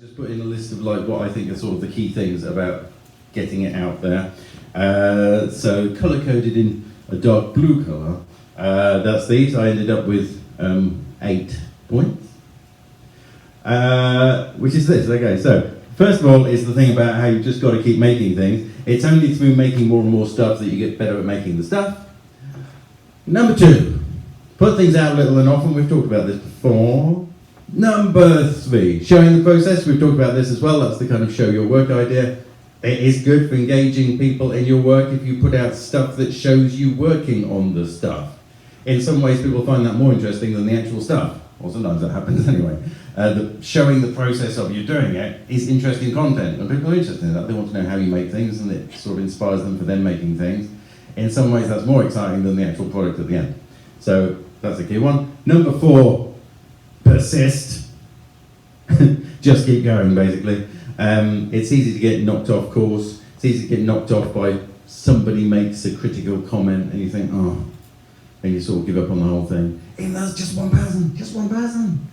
Just put in a list of like what I think are sort of the key things about getting it out there. So color coded in a dark blue color. That's these. I ended up with 8 points, which is this. Okay, so first of all, is the thing about how you've just got to keep making things. It's only through making more and more stuff that you get better at making the stuff. Number 2, put things out little and often. We've talked about this before. Number 3, showing the process. We've talked about this as well. That's the kind of show your work idea. It is good for engaging people in your work if you put out stuff that shows you working on the stuff. In some ways, people find that more interesting than the actual stuff. Or sometimes that happens anyway. Showing the process of you doing it is interesting content, and people are interested in that. They want to know how you make things, and it sort of inspires them for them making things. In some ways, that's more exciting than the actual product at the end. So that's a key one. Number 4, persist. Just keep going, basically. It's easy to get knocked off course. It's easy to get knocked off by somebody makes a critical comment, and you think, oh, and you sort of give up on the whole thing. Even though it's just one person.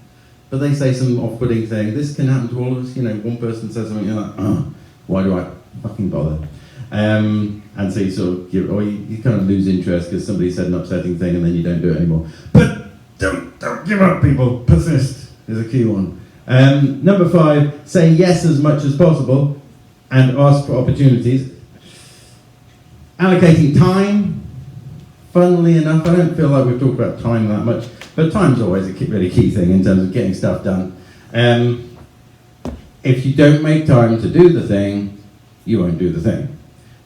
But they say some off-putting thing. This can happen to all of us. You know, one person says something, you're like, oh, why do I fucking bother? And so you sort of give, or you kind of lose interest because somebody said an upsetting thing and then you don't do it anymore. But don't give up, people. Persist is a key one. Number 5, say yes as much as possible and ask for opportunities. Allocating time. Funnily enough, I don't feel like we've talked about time that much, but time's always a really key thing in terms of getting stuff done. If you don't make time to do the thing, you won't do the thing.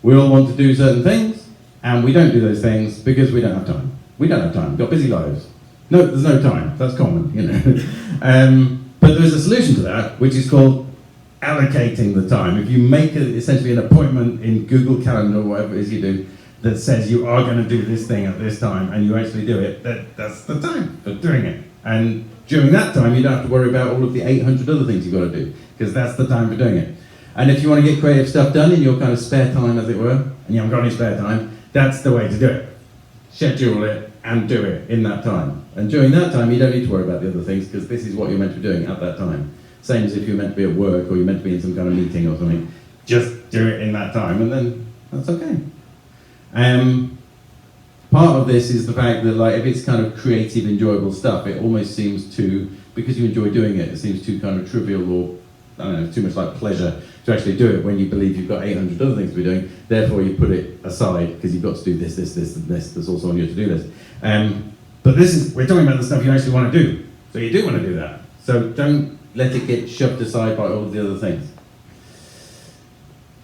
We all want to do certain things, and we don't do those things because we don't have time. We don't have time. We've got busy lives. No, there's no time. That's common, you know. But there's a solution to that, which is called allocating the time. If you make essentially an appointment in Google Calendar or whatever it is you do, that says you are going to do this thing at this time, and you actually do it, that's the time for doing it. And during that time, you don't have to worry about all of the 800 other things you've got to do, because that's the time for doing it. And if you want to get creative stuff done in your kind of spare time, as it were, and you haven't got any spare time, that's the way to do it. Schedule it and do it in that time. And during that time, you don't need to worry about the other things, because this is what you're meant to be doing at that time. Same as if you're meant to be at work, or you're meant to be in some kind of meeting or something. Just do it in that time, and then that's okay. Part of this is the fact that, like, if it's kind of creative, enjoyable stuff, it almost seems to, because you enjoy doing it, it seems too kind of trivial or, I don't know, too much like pleasure to actually do it when you believe you've got 800 other things to be doing. Therefore, you put it aside because you've got to do this, and this. That's also on your to-do list. But we're talking about the stuff you actually want to do. So you do want to do that. So don't let it get shoved aside by all of the other things.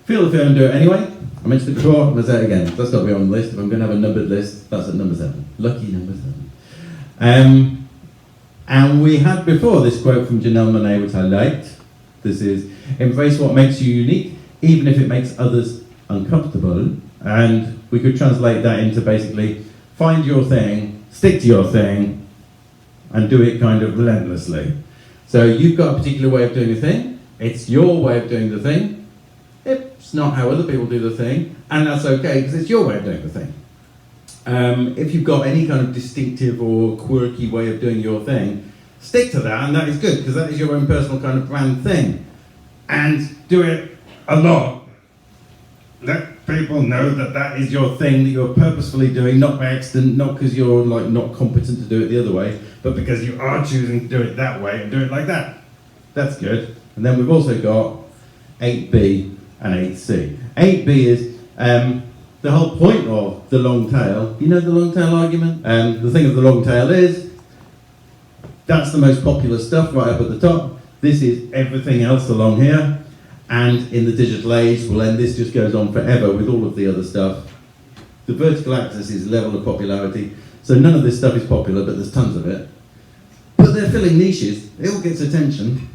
Feel the fear and do it anyway. I mentioned it before, I'm going to say it again. That's got to be on the list. If I'm going to have a numbered list, that's at number 7. Lucky number 7. And we had before this quote from Janelle Monáe, which I liked. This is, embrace what makes you unique, even if it makes others uncomfortable. And we could translate that into basically, find your thing, stick to your thing, and do it kind of relentlessly. So you've got a particular way of doing a thing. It's your way of doing the thing. It's not how other people do the thing, and that's okay because it's your way of doing the thing. If you've got any kind of distinctive or quirky way of doing your thing, stick to that, and that is good because that is your own personal kind of brand thing. And do it a lot. Let people know that that is your thing that you're purposefully doing, not by accident, not because you're like not competent to do it the other way, but because you are choosing to do it that way and do it like that. That's good. And then we've also got 8B and 8C. 8B is the whole point of the long tail. You know the long tail argument? The thing of the long tail is, that's the most popular stuff right up at the top. This is everything else along here. And in the digital age, well then this just goes on forever with all of the other stuff. The vertical axis is level of popularity. So none of this stuff is popular, but there's tons of it. But they're filling niches. It all gets attention.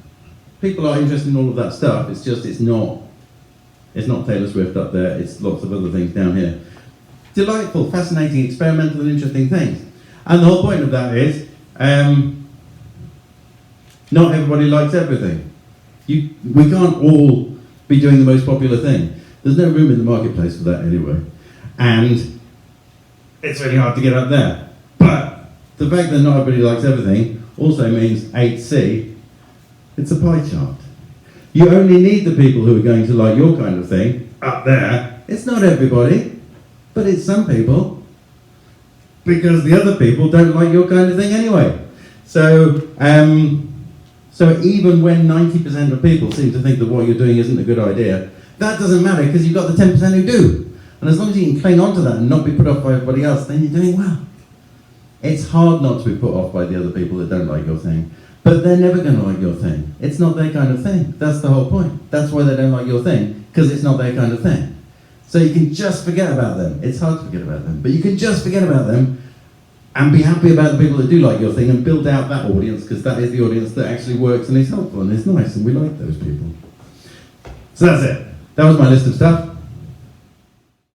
People are interested in all of that stuff. It's just, it's not Taylor Swift up there, it's lots of other things down here. Delightful, fascinating, experimental and interesting things. And the whole point of that is, not everybody likes everything. We can't all be doing the most popular thing. There's no room in the marketplace for that anyway. And it's really hard to get up there. But the fact that not everybody likes everything also means 8C, it's a pie chart. You only need the people who are going to like your kind of thing up there. It's not everybody, but it's some people, because the other people don't like your kind of thing anyway. So, so even when 90% of people seem to think that what you're doing isn't a good idea, that doesn't matter, because you've got the 10% who do. And as long as you can cling on to that and not be put off by everybody else, then you're doing well. It's hard not to be put off by the other people that don't like your thing. But they're never going to like your thing. It's not their kind of thing. That's the whole point. That's why they don't like your thing, because it's not their kind of thing. So you can just forget about them. It's hard to forget about them, but you can just forget about them and be happy about the people that do like your thing and build out that audience, because that is the audience that actually works and is helpful and is nice, and we like those people. So that's it. That was my list of stuff.